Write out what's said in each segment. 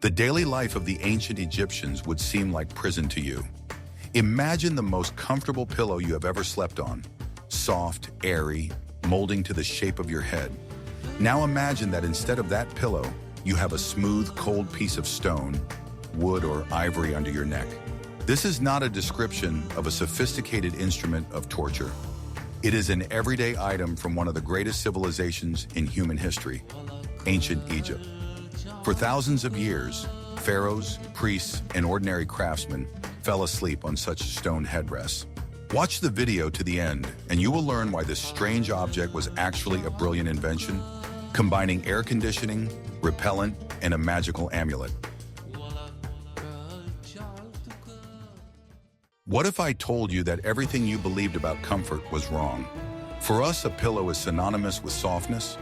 The daily life of the ancient Egyptians would seem like prison to you. Imagine the most comfortable pillow you have ever slept on. Soft, airy, molding to the shape of your head. Now imagine that instead of that pillow, you have a smooth, cold piece of stone, wood, or ivory under your neck. This is not a description of a sophisticated instrument of torture. It is an everyday item from one of the greatest civilizations in human history, ancient Egypt. For thousands of years, pharaohs, priests, and ordinary craftsmen fell asleep on such stone headrests. Watch the video to the end, and you will learn why this strange object was actually a brilliant invention, combining air conditioning, repellent, and a magical amulet. What if I told you that everything you believed about comfort was wrong? For us, a pillow is synonymous with softness,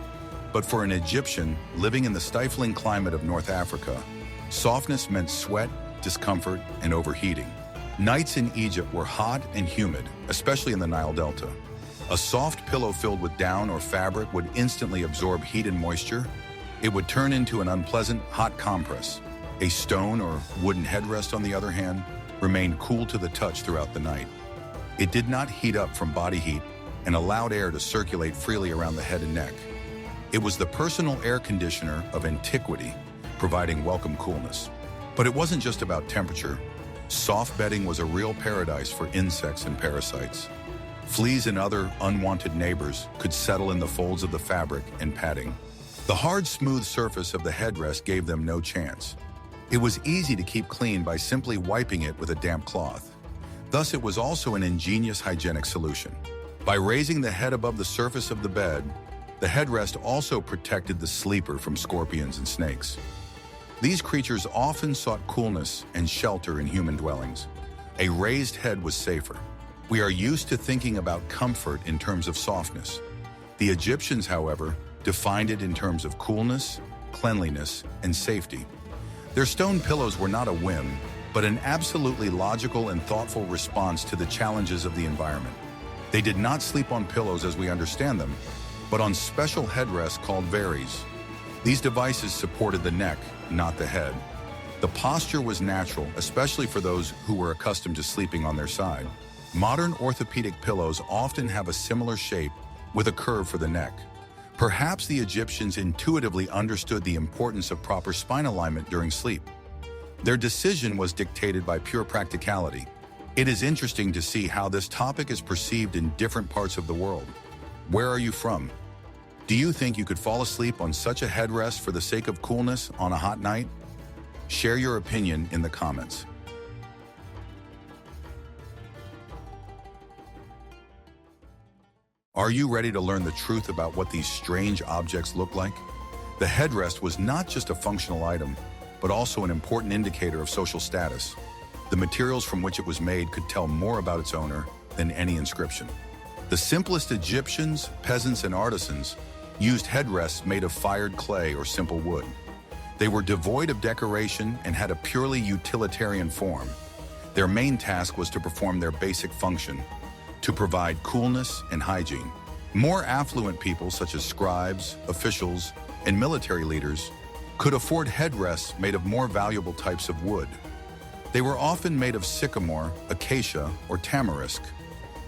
but for an Egyptian living in the stifling climate of North Africa, softness meant sweat, discomfort, and overheating. Nights in Egypt were hot and humid, especially in the Nile Delta. A soft pillow filled with down or fabric would instantly absorb heat and moisture. It would turn into an unpleasant, hot compress. A stone or wooden headrest, on the other hand, remained cool to the touch throughout the night. It did not heat up from body heat and allowed air to circulate freely around the head and neck. It was the personal air conditioner of antiquity, providing welcome coolness. But it wasn't just about temperature. Soft bedding was a real paradise for insects and parasites. Fleas and other unwanted neighbors could settle in the folds of the fabric and padding. The hard, smooth surface of the headrest gave them no chance. It was easy to keep clean by simply wiping it with a damp cloth. Thus, it was also an ingenious hygienic solution. By raising the head above the surface of the bed, the headrest also protected the sleeper from scorpions and snakes. These creatures often sought coolness and shelter in human dwellings. A raised head was safer. We are used to thinking about comfort in terms of softness. The Egyptians, however, defined it in terms of coolness, cleanliness, and safety. Their stone pillows were not a whim, but an absolutely logical and thoughtful response to the challenges of the environment. They did not sleep on pillows as we understand them, but on special headrests called varies. These devices supported the neck, not the head. The posture was natural, especially for those who were accustomed to sleeping on their side. Modern orthopedic pillows often have a similar shape with a curve for the neck. Perhaps the Egyptians intuitively understood the importance of proper spine alignment during sleep. Their decision was dictated by pure practicality. It is interesting to see how this topic is perceived in different parts of the world. Where are you from? Do you think you could fall asleep on such a headrest for the sake of coolness on a hot night? Share your opinion in the comments. Are you ready to learn the truth about what these strange objects look like? The headrest was not just a functional item, but also an important indicator of social status. The materials from which it was made could tell more about its owner than any inscription. The simplest Egyptians, peasants, and artisans used headrests made of fired clay or simple wood. They were devoid of decoration and had a purely utilitarian form. Their main task was to perform their basic function, to provide coolness and hygiene. More affluent people, such as scribes, officials, and military leaders, could afford headrests made of more valuable types of wood. They were often made of sycamore, acacia, or tamarisk.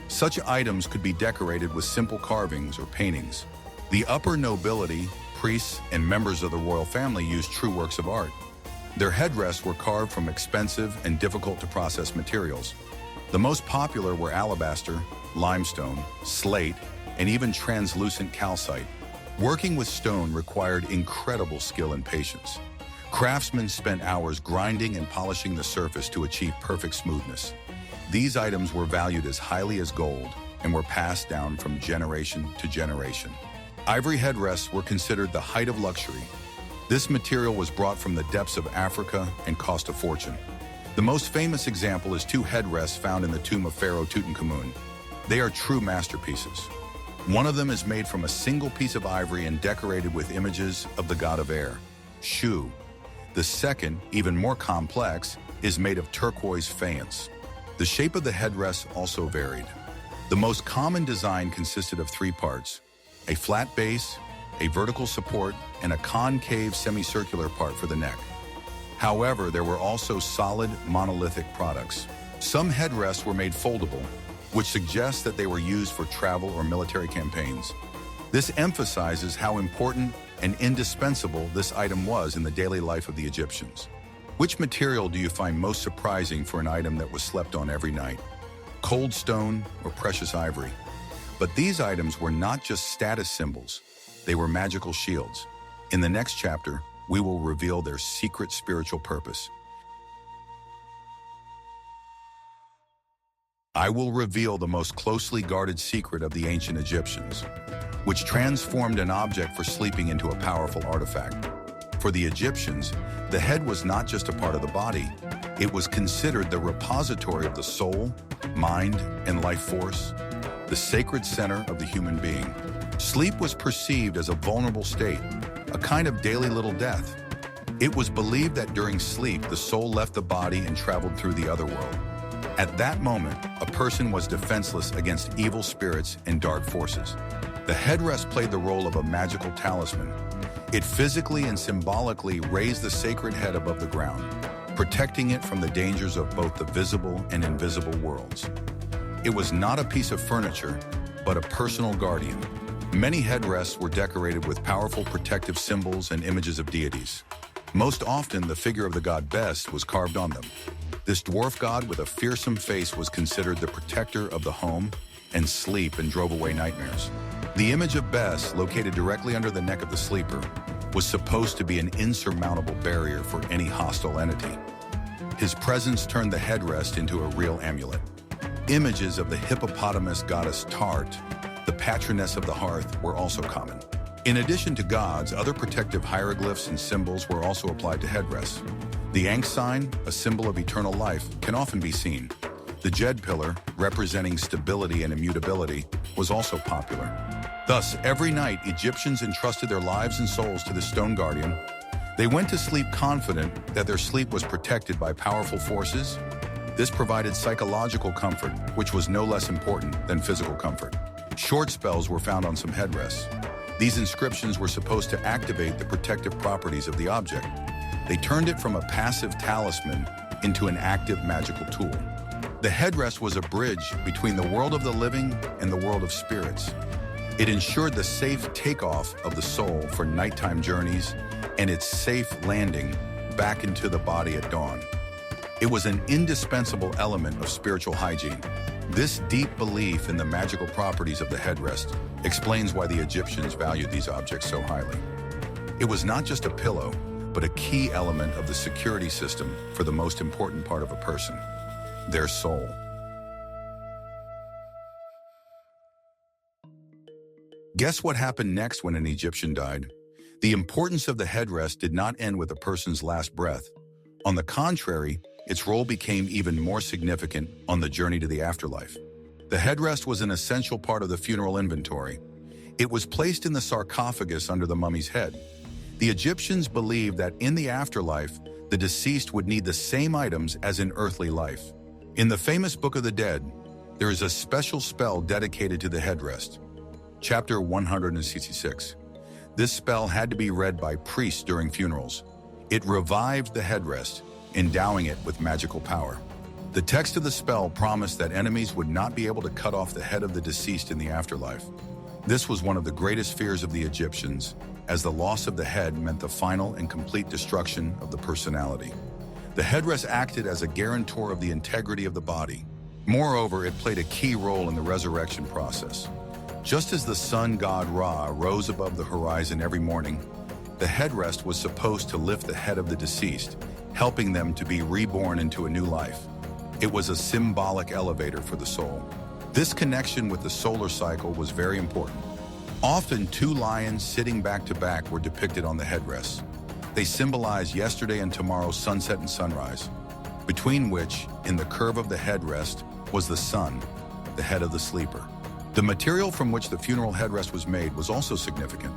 Such items could be decorated with simple carvings or paintings. The upper nobility, priests, and members of the royal family used true works of art. Their headrests were carved from expensive and difficult-to-process materials. The most popular were alabaster, limestone, slate, and even translucent calcite. Working with stone required incredible skill and patience. Craftsmen spent hours grinding and polishing the surface to achieve perfect smoothness. These items were valued as highly as gold and were passed down from generation to generation. Ivory headrests were considered the height of luxury. This material was brought from the depths of Africa and cost a fortune. The most famous example is two headrests found in the tomb of Pharaoh Tutankhamun. They are true masterpieces. One of them is made from a single piece of ivory and decorated with images of the god of air, Shu. The second, even more complex, is made of turquoise faience. The shape of the headrest also varied. The most common design consisted of three parts: a flat base, a vertical support, and a concave semicircular part for the neck. However, there were also solid, monolithic products. Some headrests were made foldable, which suggests that they were used for travel or military campaigns. This emphasizes how important and indispensable this item was in the daily life of the Egyptians. Which material do you find most surprising for an item that was slept on every night? Cold stone or precious ivory? But these items were not just status symbols, they were magical shields. In the next chapter, we will reveal their secret spiritual purpose. I will reveal the most closely guarded secret of the ancient Egyptians, which transformed an object for sleeping into a powerful artifact. For the Egyptians, the head was not just a part of the body, it was considered the repository of the soul, mind, and life force, the sacred center of the human being. Sleep was perceived as a vulnerable state, a kind of daily little death. It was believed that during sleep, the soul left the body and traveled through the other world. At that moment, a person was defenseless against evil spirits and dark forces. The headrest played the role of a magical talisman. It physically and symbolically raised the sacred head above the ground, protecting it from the dangers of both the visible and invisible worlds. It was not a piece of furniture, but a personal guardian. Many headrests were decorated with powerful protective symbols and images of deities. Most often, the figure of the god Bes was carved on them. This dwarf god with a fearsome face was considered the protector of the home and sleep and drove away nightmares. The image of Bes, located directly under the neck of the sleeper, was supposed to be an insurmountable barrier for any hostile entity. His presence turned the headrest into a real amulet. Images of the hippopotamus goddess Tart, the patroness of the hearth, were also common. In addition to gods, other protective hieroglyphs and symbols were also applied to headrests. The Ankh sign, a symbol of eternal life, can often be seen. The Jed pillar, representing stability and immutability, was also popular. Thus, every night, Egyptians entrusted their lives and souls to the stone guardian. They went to sleep confident that their sleep was protected by powerful forces. This provided psychological comfort, which was no less important than physical comfort. Short spells were found on some headrests. These inscriptions were supposed to activate the protective properties of the object. They turned it from a passive talisman into an active magical tool. The headrest was a bridge between the world of the living and the world of spirits. It ensured the safe takeoff of the soul for nighttime journeys and its safe landing back into the body at dawn. It was an indispensable element of spiritual hygiene. This deep belief in the magical properties of the headrest explains why the Egyptians valued these objects so highly. It was not just a pillow, but a key element of the security system for the most important part of a person, their soul. Guess what happened next when an Egyptian died? The importance of the headrest did not end with a person's last breath. On the contrary, its role became even more significant on the journey to the afterlife. The headrest was an essential part of the funeral inventory. It was placed in the sarcophagus under the mummy's head. The Egyptians believed that in the afterlife, the deceased would need the same items as in earthly life. In the famous Book of the Dead, there is a special spell dedicated to the headrest. Chapter 166. This spell had to be read by priests during funerals. It revived the headrest, endowing it with magical power. The text of the spell promised that enemies would not be able to cut off the head of the deceased in the afterlife. This was one of the greatest fears of the Egyptians, as the loss of the head meant the final and complete destruction of the personality. The headrest acted as a guarantor of the integrity of the body. Moreover, it played a key role in the resurrection process. Just as the sun god Ra rose above the horizon every morning, the headrest was supposed to lift the head of the deceased, helping them to be reborn into a new life. It was a symbolic elevator for the soul. This connection with the solar cycle was very important. Often, two lions sitting back to back were depicted on the headrests. They symbolize yesterday and tomorrow's sunset and sunrise, between which, in the curve of the headrest, was the sun, the head of the sleeper. The material from which the funeral headrest was made was also significant.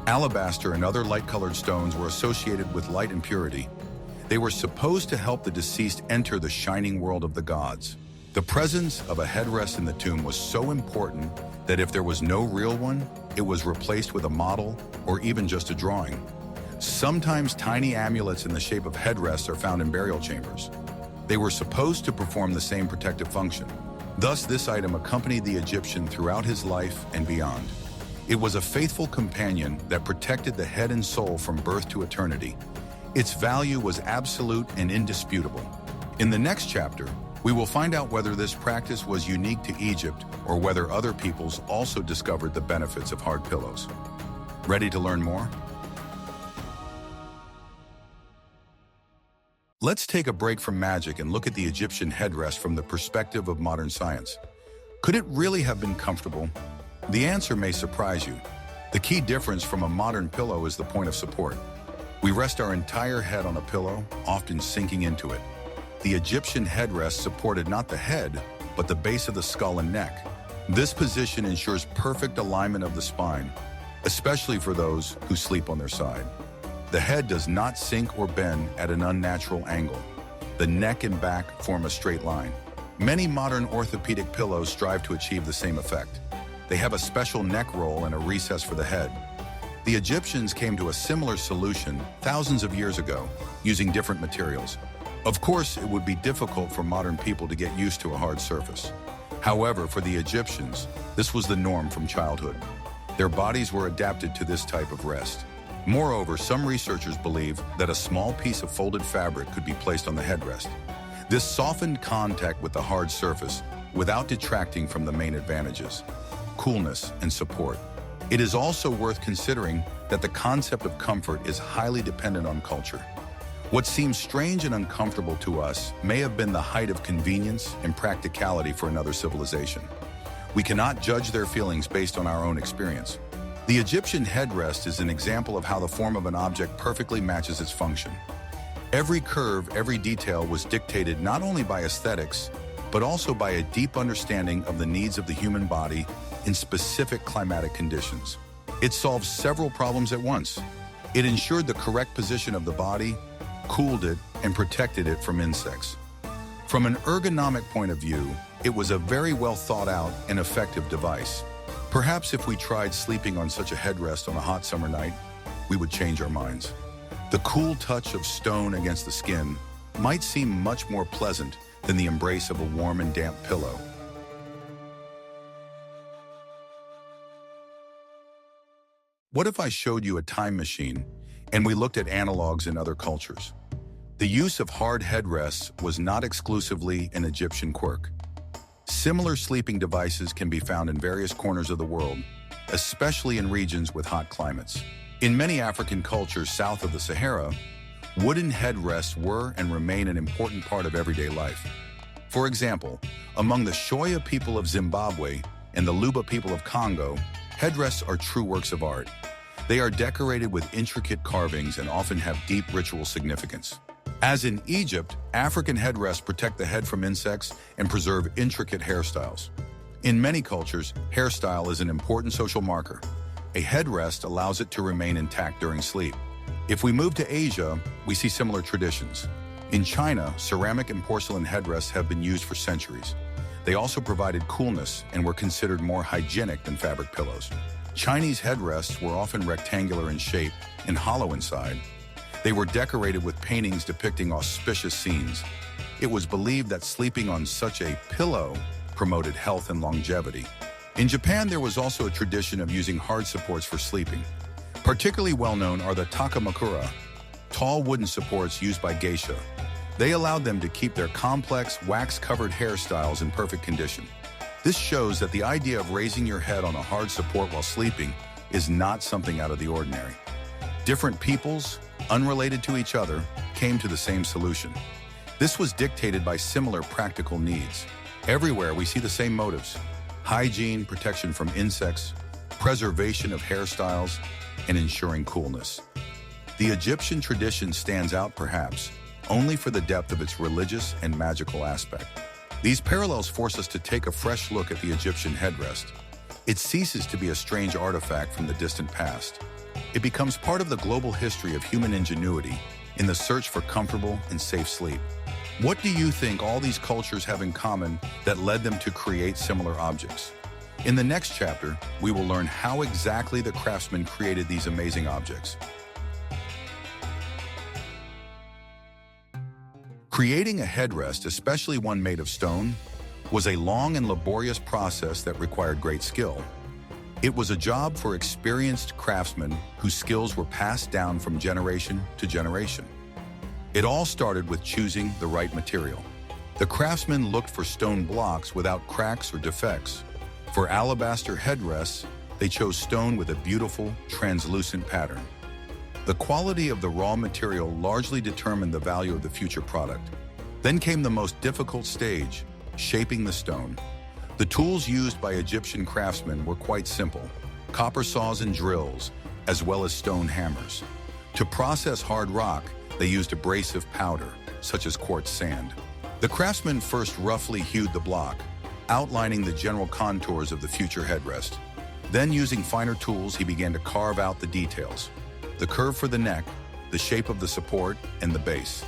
Alabaster and other light-colored stones were associated with light and purity. They were supposed to help the deceased enter the shining world of the gods. The presence of a headrest in the tomb was so important that if there was no real one, it was replaced with a model or even just a drawing. Sometimes tiny amulets in the shape of headrests are found in burial chambers. They were supposed to perform the same protective function. Thus, this item accompanied the Egyptian throughout his life and beyond. It was a faithful companion that protected the head and soul from birth to eternity. Its value was absolute and indisputable. In the next chapter, we will find out whether this practice was unique to Egypt or whether other peoples also discovered the benefits of hard pillows. Ready to learn more? Let's take a break from magic and look at the Egyptian headrest from the perspective of modern science. Could it really have been comfortable? The answer may surprise you. The key difference from a modern pillow is the point of support. We rest our entire head on a pillow, often sinking into it. The Egyptian headrest supported not the head, but the base of the skull and neck. This position ensures perfect alignment of the spine, especially for those who sleep on their side. The head does not sink or bend at an unnatural angle. The neck and back form a straight line. Many modern orthopedic pillows strive to achieve the same effect. They have a special neck roll and a recess for the head. The Egyptians came to a similar solution thousands of years ago, using different materials. Of course, it would be difficult for modern people to get used to a hard surface. However, for the Egyptians, this was the norm from childhood. Their bodies were adapted to this type of rest. Moreover, some researchers believe that a small piece of folded fabric could be placed on the headrest. This softened contact with the hard surface without detracting from the main advantages: coolness and support. It is also worth considering that the concept of comfort is highly dependent on culture. What seems strange and uncomfortable to us may have been the height of convenience and practicality for another civilization. We cannot judge their feelings based on our own experience. The Egyptian headrest is an example of how the form of an object perfectly matches its function. Every curve, every detail was dictated not only by aesthetics, but also by a deep understanding of the needs of the human body in specific climatic conditions. It solved several problems at once. It ensured the correct position of the body, cooled it, and protected it from insects. From an ergonomic point of view, it was a very well thought out and effective device. Perhaps if we tried sleeping on such a headrest on a hot summer night, we would change our minds. The cool touch of stone against the skin might seem much more pleasant than the embrace of a warm and damp pillow. What if I showed you a time machine and we looked at analogs in other cultures? The use of hard headrests was not exclusively an Egyptian quirk. Similar sleeping devices can be found in various corners of the world, especially in regions with hot climates. In many African cultures south of the Sahara, wooden headrests were and remain an important part of everyday life. For example, among the Shoya people of Zimbabwe and the Luba people of Congo, headrests are true works of art. They are decorated with intricate carvings and often have deep ritual significance. As in Egypt, African headrests protect the head from insects and preserve intricate hairstyles. In many cultures, hairstyle is an important social marker. A headrest allows it to remain intact during sleep. If we move to Asia, we see similar traditions. In China, ceramic and porcelain headrests have been used for centuries. They also provided coolness and were considered more hygienic than fabric pillows. Chinese headrests were often rectangular in shape and hollow inside. They were decorated with paintings depicting auspicious scenes. It was believed that sleeping on such a pillow promoted health and longevity. In Japan, there was also a tradition of using hard supports for sleeping. Particularly well known are the takamakura, tall wooden supports used by geisha. They allowed them to keep their complex, wax-covered hairstyles in perfect condition. This shows that the idea of raising your head on a hard support while sleeping is not something out of the ordinary. Different peoples, unrelated to each other, came to the same solution. This was dictated by similar practical needs. Everywhere we see the same motives: hygiene, protection from insects, preservation of hairstyles, and ensuring coolness. The Egyptian tradition stands out perhaps only for the depth of its religious and magical aspect. These parallels force us to take a fresh look at the Egyptian headrest. It ceases to be a strange artifact from the distant past. It becomes part of the global history of human ingenuity in the search for comfortable and safe sleep. What do you think all these cultures have in common that led them to create similar objects? In the next chapter, we will learn how exactly the craftsmen created these amazing objects. Creating a headrest, especially one made of stone, was a long and laborious process that required great skill. It was a job for experienced craftsmen whose skills were passed down from generation to generation. It all started with choosing the right material. The craftsmen looked for stone blocks without cracks or defects. For alabaster headrests, they chose stone with a beautiful, translucent pattern. The quality of the raw material largely determined the value of the future product. Then came the most difficult stage, shaping the stone. The tools used by Egyptian craftsmen were quite simple: copper saws and drills, as well as stone hammers. To process hard rock, they used abrasive powder, such as quartz sand. The craftsman first roughly hewed the block, outlining the general contours of the future headrest. Then, using finer tools, he began to carve out the details: the curve for the neck, the shape of the support, and the base.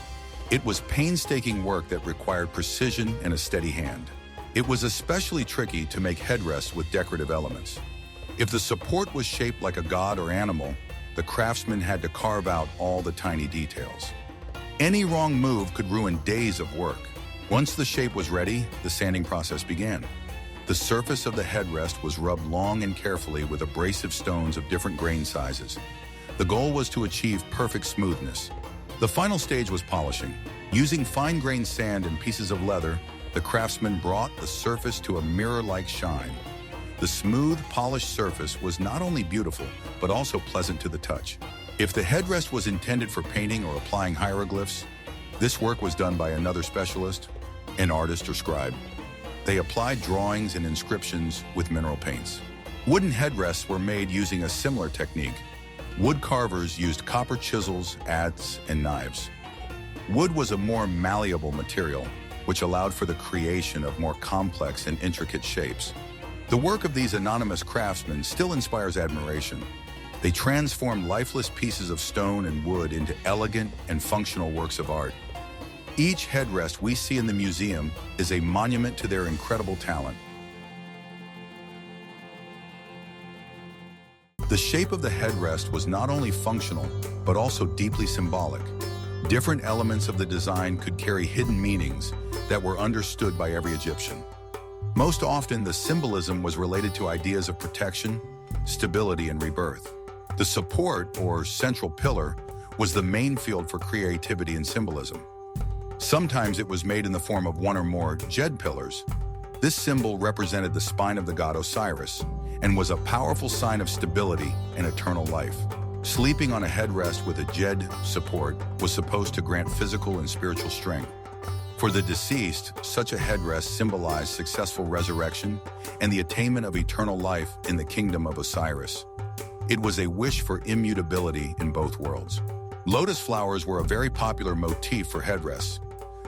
It was painstaking work that required precision and a steady hand. It was especially tricky to make headrests with decorative elements. If the support was shaped like a god or animal, the craftsman had to carve out all the tiny details. Any wrong move could ruin days of work. Once the shape was ready, the sanding process began. The surface of the headrest was rubbed long and carefully with abrasive stones of different grain sizes. The goal was to achieve perfect smoothness. The final stage was polishing. Using fine-grained sand and pieces of leather, the craftsman brought the surface to a mirror-like shine. The smooth, polished surface was not only beautiful, but also pleasant to the touch. If the headrest was intended for painting or applying hieroglyphs, this work was done by another specialist, an artist or scribe. They applied drawings and inscriptions with mineral paints. Wooden headrests were made using a similar technique. Wood carvers used copper chisels, adze, and knives. Wood was a more malleable material, which allowed for the creation of more complex and intricate shapes. The work of these anonymous craftsmen still inspires admiration. They transformed lifeless pieces of stone and wood into elegant and functional works of art. Each headrest we see in the museum is a monument to their incredible talent. The shape of the headrest was not only functional, but also deeply symbolic. Different elements of the design could carry hidden meanings that were understood by every Egyptian. Most often, the symbolism was related to ideas of protection, stability, and rebirth. The support, or central pillar, was the main field for creativity and symbolism. Sometimes it was made in the form of one or more jed pillars. This symbol represented the spine of the god Osiris and was a powerful sign of stability and eternal life. Sleeping on a headrest with a jed support was supposed to grant physical and spiritual strength. For the deceased, such a headrest symbolized successful resurrection and the attainment of eternal life in the kingdom of Osiris. It was a wish for immutability in both worlds. Lotus flowers were a very popular motif for headrests.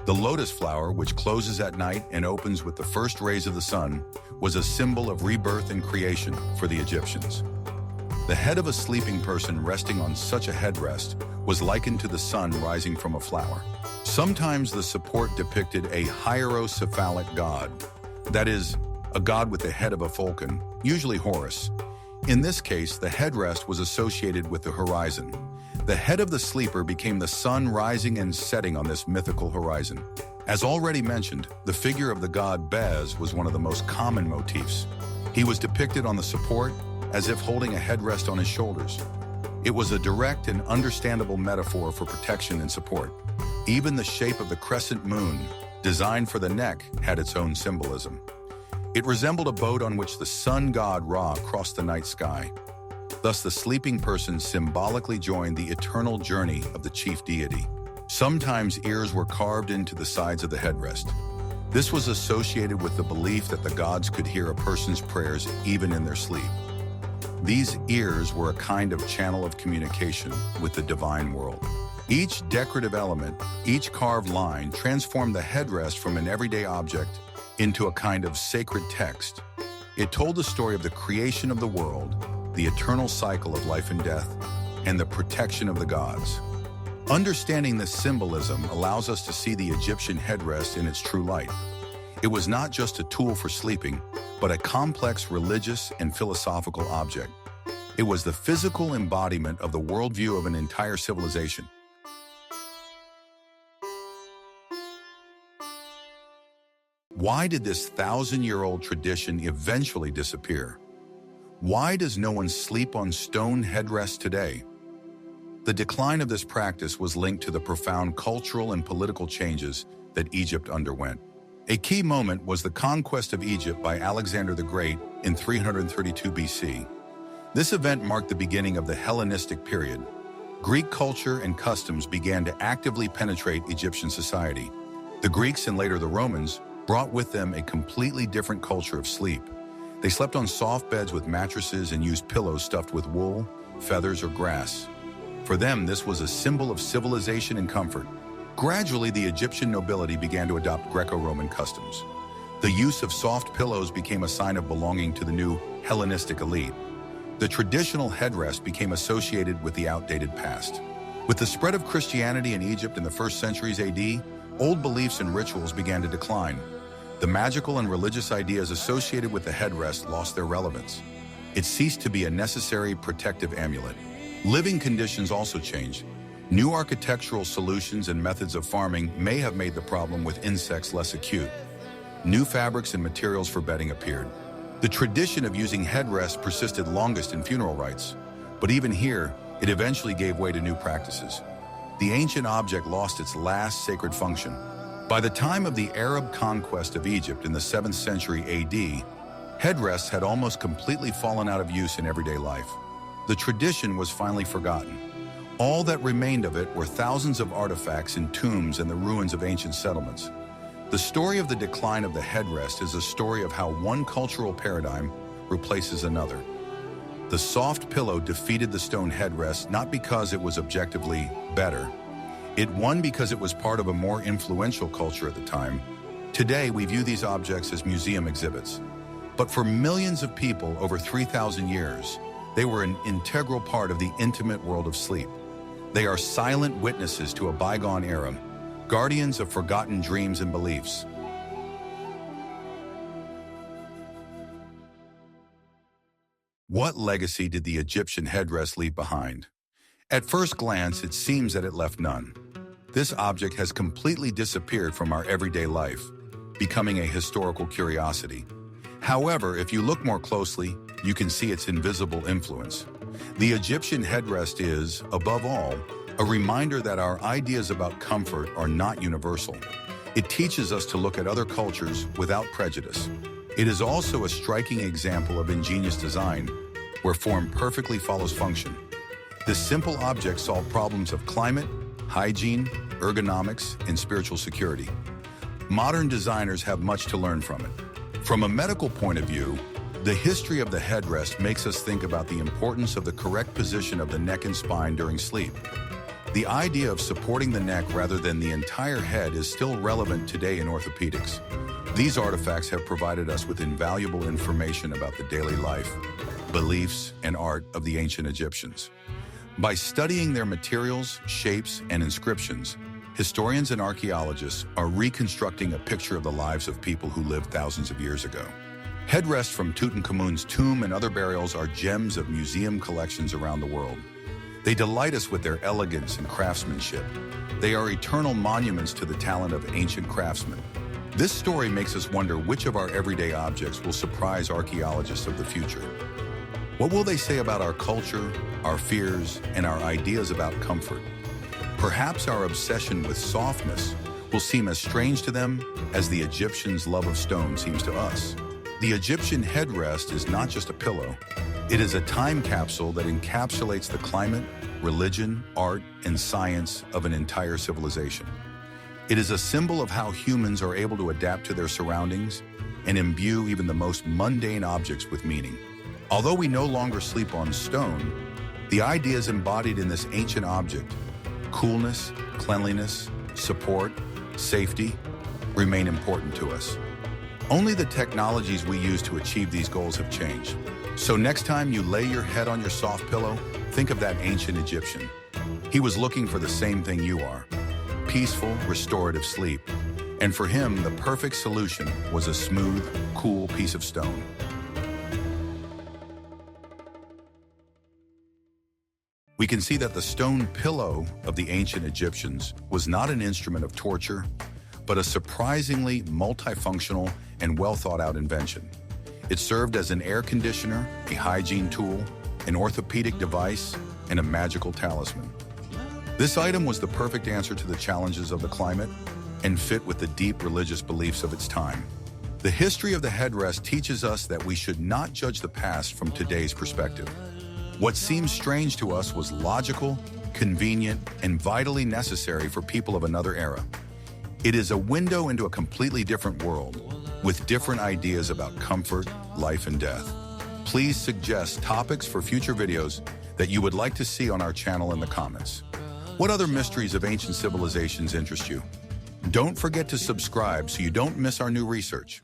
The lotus flower, which closes at night and opens with the first rays of the sun, was a symbol of rebirth and creation for the Egyptians. The head of a sleeping person resting on such a headrest was likened to the sun rising from a flower. Sometimes the support depicted a hierocephalic god, that is, a god with the head of a falcon, usually Horus. In this case, the headrest was associated with the horizon. The head of the sleeper became the sun rising and setting on this mythical horizon. As already mentioned, the figure of the god Bez was one of the most common motifs. He was depicted on the support as if holding a headrest on his shoulders. It was a direct and understandable metaphor for protection and support. Even the shape of the crescent moon, designed for the neck, had its own symbolism. It resembled a boat on which the sun god Ra crossed the night sky. Thus, the sleeping person symbolically joined the eternal journey of the chief deity. Sometimes ears were carved into the sides of the headrest. This was associated with the belief that the gods could hear a person's prayers even in their sleep. These ears were a kind of channel of communication with the divine world. Each decorative element, each carved line, transformed the headrest from an everyday object into a kind of sacred text. It told the story of the creation of the world, the eternal cycle of life and death, and the protection of the gods. Understanding this symbolism allows us to see the Egyptian headrest in its true light. It was not just a tool for sleeping, but a complex religious and philosophical object. It was the physical embodiment of the worldview of an entire civilization. Why did this thousand-year-old tradition eventually disappear? Why does no one sleep on stone headrests today? The decline of this practice was linked to the profound cultural and political changes that Egypt underwent. A key moment was the conquest of Egypt by Alexander the Great in 332 BC. This event marked the beginning of the Hellenistic period. Greek culture and customs began to actively penetrate Egyptian society. The Greeks and later the Romans brought with them a completely different culture of sleep. They slept on soft beds with mattresses and used pillows stuffed with wool, feathers, or grass. For them, this was a symbol of civilization and comfort. Gradually, the Egyptian nobility began to adopt Greco-Roman customs. The use of soft pillows became a sign of belonging to the new Hellenistic elite. The traditional headrest became associated with the outdated past. With the spread of Christianity in Egypt in the 1st centuries AD, old beliefs and rituals began to decline. The magical and religious ideas associated with the headrest lost their relevance. It ceased to be a necessary protective amulet. Living conditions also changed. New architectural solutions and methods of farming may have made the problem with insects less acute. New fabrics and materials for bedding appeared. The tradition of using headrests persisted longest in funeral rites, but even here, it eventually gave way to new practices. The ancient object lost its last sacred function. By the time of the Arab conquest of Egypt in the 7th century AD, headrests had almost completely fallen out of use in everyday life. The tradition was finally forgotten. All that remained of it were thousands of artifacts in tombs and the ruins of ancient settlements. The story of the decline of the headrest is a story of how one cultural paradigm replaces another. The soft pillow defeated the stone headrest not because it was objectively better. It won because it was part of a more influential culture at the time. Today, we view these objects as museum exhibits. But for millions of people over 3,000 years, they were an integral part of the intimate world of sleep. They are silent witnesses to a bygone era, guardians of forgotten dreams and beliefs. What legacy did the Egyptian headdress leave behind? At first glance, it seems that it left none. This object has completely disappeared from our everyday life, becoming a historical curiosity. However, if you look more closely, you can see its invisible influence. The Egyptian headrest is, above all, a reminder that our ideas about comfort are not universal. It teaches us to look at other cultures without prejudice. It is also a striking example of ingenious design, where form perfectly follows function. This simple object solved problems of climate, hygiene, ergonomics, and spiritual security. Modern designers have much to learn from it. From a medical point of view, the history of the headrest makes us think about the importance of the correct position of the neck and spine during sleep. The idea of supporting the neck rather than the entire head is still relevant today in orthopedics. These artifacts have provided us with invaluable information about the daily life, beliefs, and art of the ancient Egyptians. By studying their materials, shapes, and inscriptions, historians and archaeologists are reconstructing a picture of the lives of people who lived thousands of years ago. Headrests from Tutankhamun's tomb and other burials are gems of museum collections around the world. They delight us with their elegance and craftsmanship. They are eternal monuments to the talent of ancient craftsmen. This story makes us wonder which of our everyday objects will surprise archaeologists of the future. What will they say about our culture, our fears, and our ideas about comfort? Perhaps our obsession with softness will seem as strange to them as the Egyptians' love of stone seems to us. The Egyptian headrest is not just a pillow. It is a time capsule that encapsulates the climate, religion, art, and science of an entire civilization. It is a symbol of how humans are able to adapt to their surroundings and imbue even the most mundane objects with meaning. Although we no longer sleep on stone, the ideas embodied in this ancient object, coolness, cleanliness, support, safety, remain important to us. Only the technologies we use to achieve these goals have changed. So next time you lay your head on your soft pillow, think of that ancient Egyptian. He was looking for the same thing you are: peaceful, restorative sleep. And for him, the perfect solution was a smooth, cool piece of stone. We can see that the stone pillow of the ancient Egyptians was not an instrument of torture, but a surprisingly multifunctional and well-thought-out invention. It served as an air conditioner, a hygiene tool, an orthopedic device, and a magical talisman. This item was the perfect answer to the challenges of the climate and fit with the deep religious beliefs of its time. The history of the headrest teaches us that we should not judge the past from today's perspective. What seems strange to us was logical, convenient, and vitally necessary for people of another era. It is a window into a completely different world, with different ideas about comfort, life, and death. Please suggest topics for future videos that you would like to see on our channel in the comments. What other mysteries of ancient civilizations interest you? Don't forget to subscribe so you don't miss our new research.